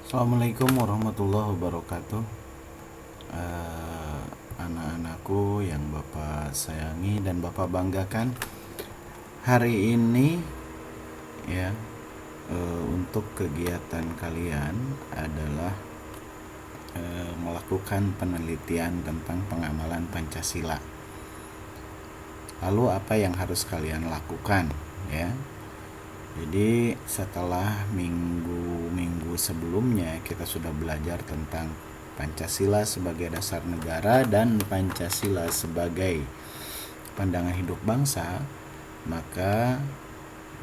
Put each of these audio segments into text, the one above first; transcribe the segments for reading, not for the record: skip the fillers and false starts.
Assalamualaikum warahmatullahi wabarakatuh. Anak-anakku yang Bapak sayangi dan Bapak banggakan, hari ini ya untuk kegiatan kalian adalah melakukan penelitian tentang pengamalan Pancasila. Lalu apa yang harus kalian lakukan ya? Jadi setelah minggu-minggu sebelumnya kita sudah belajar tentang Pancasila sebagai dasar negara dan Pancasila sebagai pandangan hidup bangsa, maka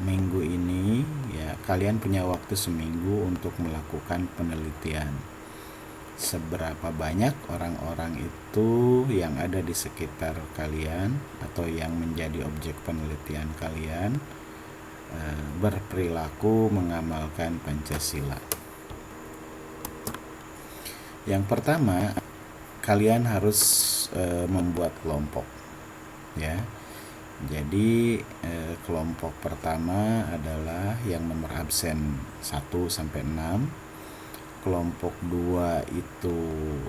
minggu ini ya kalian punya waktu seminggu untuk melakukan penelitian. Seberapa banyak orang-orang itu yang ada di sekitar kalian atau yang menjadi objek penelitian kalian berperilaku mengamalkan Pancasila. Yang pertama, kalian harus membuat kelompok ya. Jadi kelompok pertama adalah yang nomor absen 1 sampai 6. Kelompok 2 itu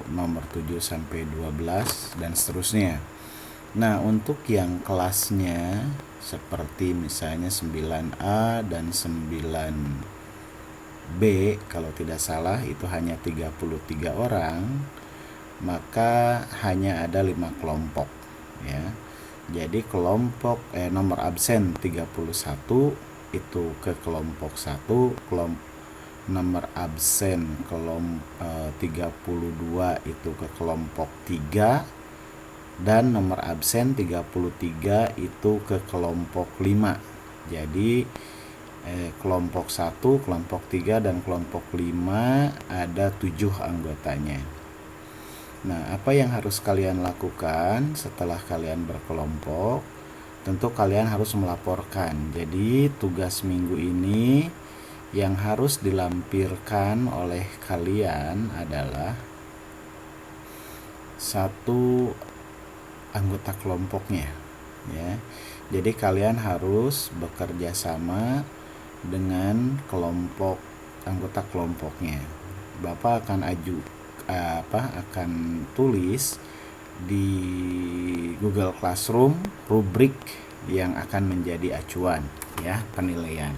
nomor 7 sampai 12 dan seterusnya. Nah, untuk yang kelasnya seperti misalnya 9A dan 9B kalau tidak salah itu hanya 33 orang, maka hanya ada 5 kelompok ya. Jadi kelompok nomor absen 31 itu ke kelompok 1, nomor absen 32 itu ke kelompok 3, dan nomor absen 33 itu ke kelompok 5. Jadi kelompok 1, kelompok 3, dan kelompok 5 ada 7 anggotanya. Nah, apa yang harus kalian lakukan setelah kalian berkelompok? Tentu kalian harus melaporkan. Jadi tugas minggu ini yang harus dilampirkan oleh kalian adalah satu anggota kelompoknya ya. Jadi kalian harus bekerja sama dengan kelompok anggota kelompoknya. Bapak akan akan tulis di Google Classroom rubrik yang akan menjadi acuan ya penilaian.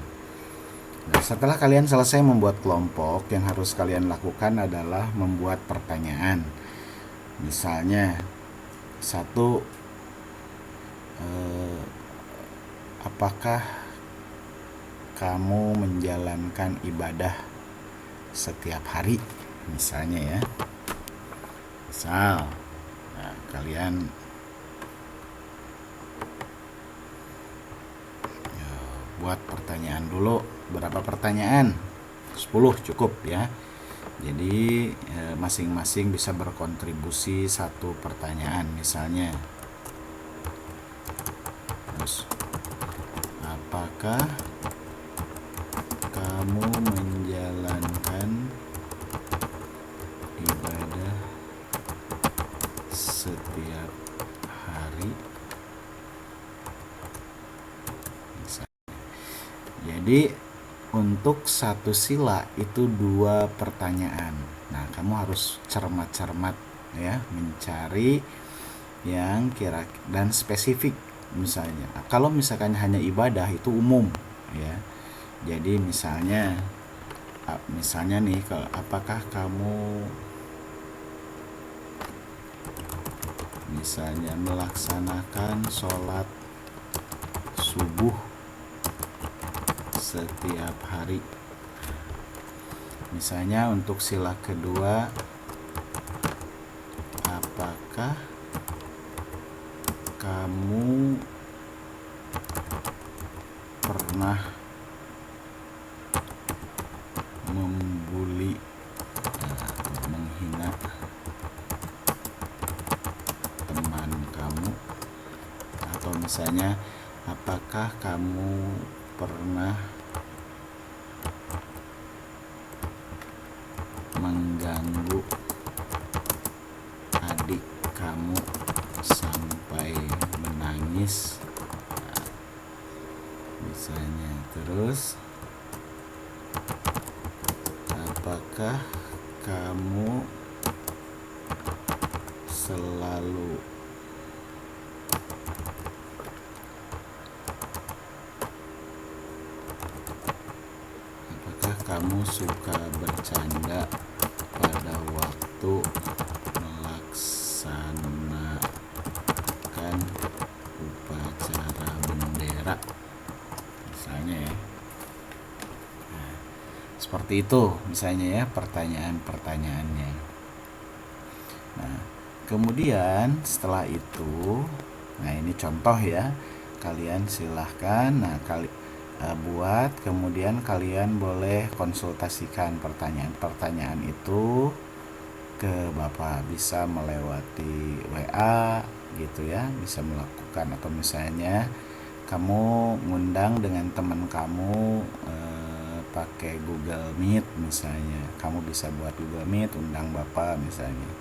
Nah, setelah kalian selesai membuat kelompok, yang harus kalian lakukan adalah membuat pertanyaan. Misalnya 1, apakah kamu menjalankan ibadah setiap hari? Misalnya ya. Nah, kalian buat pertanyaan dulu. Berapa pertanyaan? 10 cukup ya. Jadi masing-masing bisa berkontribusi 1 pertanyaan. Misalnya, terus, apakah kamu menjalankan ibadah setiap hari? Jadi untuk satu sila itu 2 pertanyaan. Nah, kamu harus cermat-cermat ya, mencari yang kira dan spesifik. Misalnya, kalau misalkan hanya ibadah itu umum ya. Jadi misalnya nih, apakah kamu misalnya melaksanakan sholat subuh setiap hari? Misalnya untuk sila kedua, apakah kamu pernah membuli atau menghina teman kamu? Atau misalnya, apakah kamu pernah mengganggu adik kamu sampai menangis? Nah, misalnya terus, apakah apakah kamu selalu suka bercanda pada waktu melaksanakan upacara bendera, misalnya ya. Nah, seperti itu misalnya ya pertanyaan-pertanyaannya. Nah, kemudian setelah itu, nah ini contoh ya, kalian silahkan buat, kemudian kalian boleh konsultasikan pertanyaan-pertanyaan itu ke Bapak, bisa melewati WA gitu ya, bisa melakukan, atau misalnya kamu ngundang dengan teman kamu pakai Google Meet misalnya, kamu bisa buat Google Meet, undang Bapak misalnya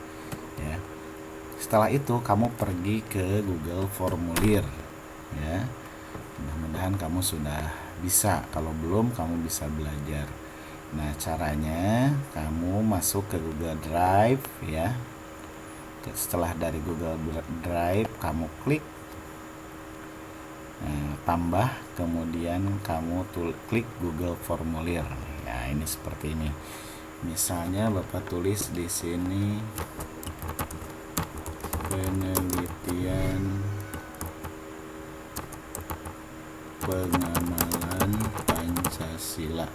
ya. Setelah itu kamu pergi ke Google Formulir ya. Mudah-mudahan kamu sudah bisa, kalau belum kamu bisa belajar. Nah, caranya kamu masuk ke Google Drive ya. Setelah dari Google Drive kamu klik tambah, kemudian kamu klik Google Formulir. Ya, ini seperti ini. Misalnya Bapak tulis di sini penelitian pengamalan Pancasila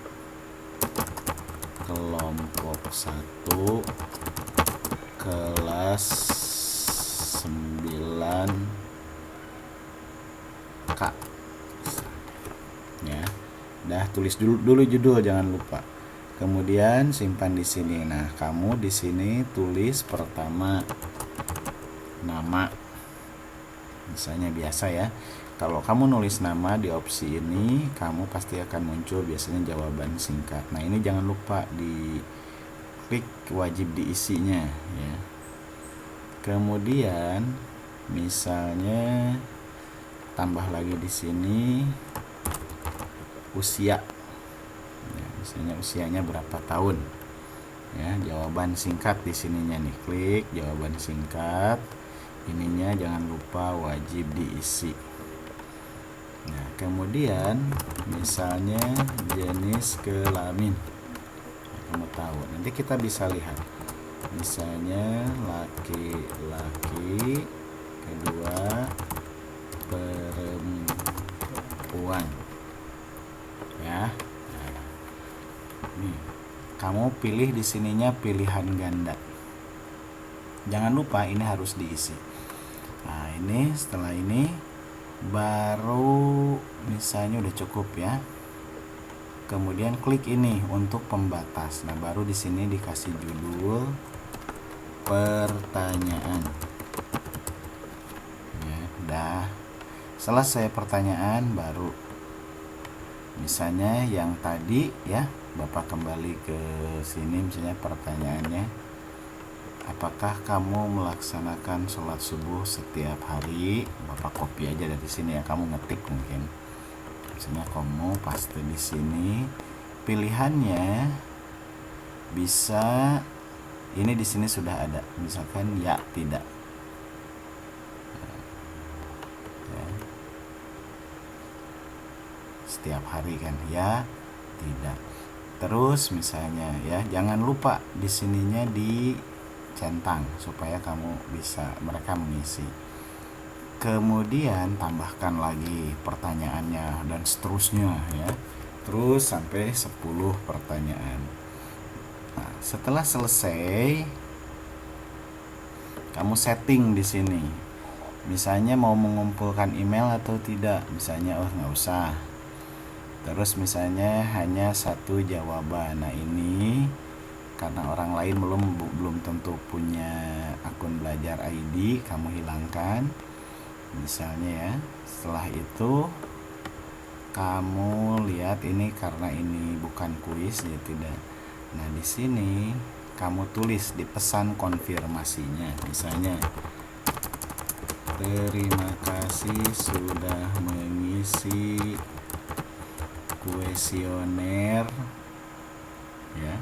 kelompok 1 kelas 9K ya. Dah, tulis dulu judul, jangan lupa. Kemudian simpan di sini. Nah, kamu di sini tulis pertama nama. Misalnya biasa ya. Kalau kamu nulis nama di opsi ini, kamu pasti akan muncul biasanya jawaban singkat. Nah, ini jangan lupa di klik, wajib diisinya ya. Kemudian misalnya tambah lagi di sini usia. Ya, misalnya usianya berapa tahun. Ya, jawaban singkat di sininya nih, klik jawaban singkat. Ininya jangan lupa wajib diisi. Nah, kemudian misalnya jenis kelamin, kamu tahu, nanti kita bisa lihat misalnya laki-laki, kedua perempuan ya. Nah, nih kamu pilih di sininya pilihan ganda, jangan lupa ini harus diisi. Nah, ini setelah ini baru misalnya udah cukup ya. Kemudian klik ini untuk pembatas. Nah, baru di sini dikasih judul pertanyaan. Ya, udah selesai pertanyaan, baru misalnya yang tadi ya, Bapak kembali ke sini, misalnya pertanyaannya, apakah kamu melaksanakan sholat subuh setiap hari? Bapak copy aja dari sini ya, kamu ngetik mungkin. Misalnya kamu paste di sini. Pilihannya bisa ini di sini sudah ada, misalkan ya, tidak. Ya. Setiap hari kan, ya, tidak. Terus misalnya ya, jangan lupa di sininya dicentang supaya mereka mengisi. Kemudian tambahkan lagi pertanyaannya dan seterusnya ya. Terus sampai 10 pertanyaan. Nah, setelah selesai kamu setting di sini. Misalnya mau mengumpulkan email atau tidak. Misalnya nggak usah. Terus misalnya hanya satu jawaban. Nah, ini karena orang lain belum tentu punya akun belajar ID, kamu hilangkan misalnya ya. Setelah itu kamu lihat ini, karena ini bukan kuis ya, tidak. Nah, di sini kamu tulis di pesan konfirmasinya misalnya, terima kasih sudah mengisi kuesioner ya.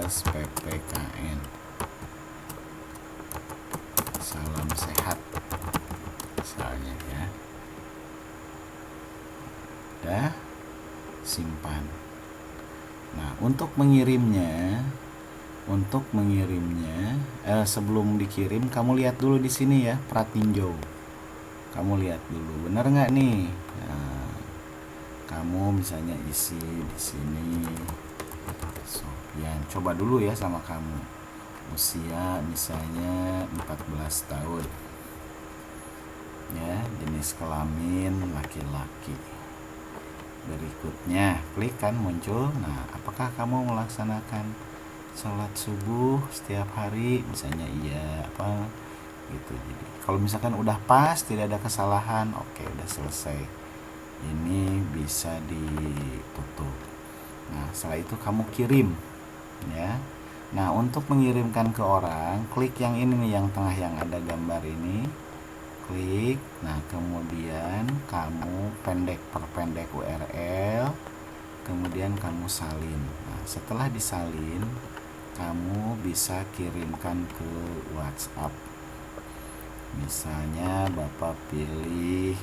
ppkn. Salam sehat misalnya ya. Udah, simpan. Nah, untuk mengirimnya sebelum dikirim kamu lihat dulu di sini ya, pratinjau. Kamu lihat dulu bener nggak nih. Nah, kamu misalnya isi di sini Sofyan, coba dulu ya sama kamu, usia misalnya 14 tahun ya, jenis kelamin laki-laki. Berikutnya klik kan muncul. Nah, apakah kamu melaksanakan sholat subuh setiap hari misalnya, iya apa gitu. Jadi kalau misalkan udah pas, tidak ada kesalahan, oke, udah selesai, ini bisa ditutup. Nah, setelah itu kamu kirim ya. Nah, untuk mengirimkan ke orang, klik yang ini nih, yang tengah yang ada gambar ini, klik. Nah, kemudian kamu perpendek URL, kemudian kamu salin. Nah, setelah disalin, kamu bisa kirimkan ke WhatsApp. Misalnya Bapak pilih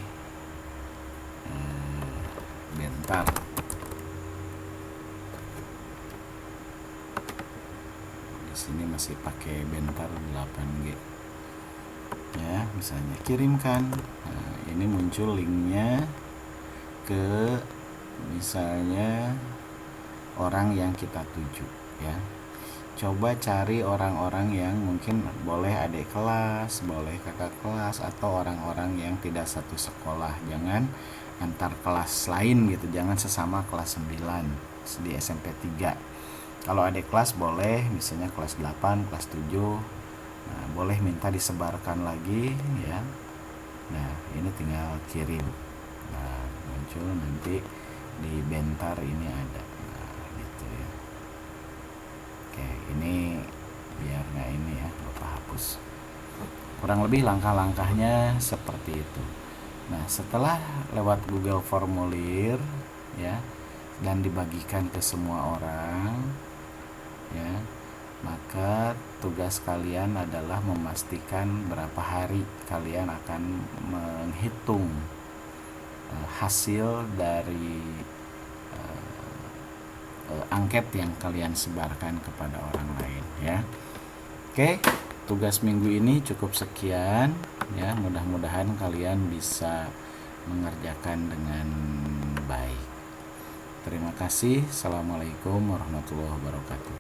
bentar. Di sini masih pakai bentar 8G. Ya, misalnya kirimkan. Nah, ini muncul linknya ke misalnya orang yang kita tuju ya. Coba cari orang-orang yang mungkin boleh adik kelas, boleh kakak kelas, atau orang-orang yang tidak satu sekolah. Jangan antar kelas lain gitu, jangan sesama kelas 9 di SMP 3. Kalau adik kelas boleh misalnya kelas 8, kelas 7. Nah, boleh minta disebarkan lagi ya. Nah, ini tinggal kirim. Nah, muncul nanti di bentar ini ada. Nah, gitu ya. Oke, ini biar nggak ini ya, Bapak hapus. Kurang lebih langkah-langkahnya seperti itu. Nah, setelah lewat Google Formulir ya, dan dibagikan ke semua orang ya, maka tugas kalian adalah memastikan berapa hari kalian akan menghitung hasil dari angket yang kalian sebarkan kepada orang lain ya. Oke, tugas minggu ini cukup sekian ya, mudah-mudahan kalian bisa mengerjakan dengan baik. Terima kasih. Assalamualaikum warahmatullahi wabarakatuh.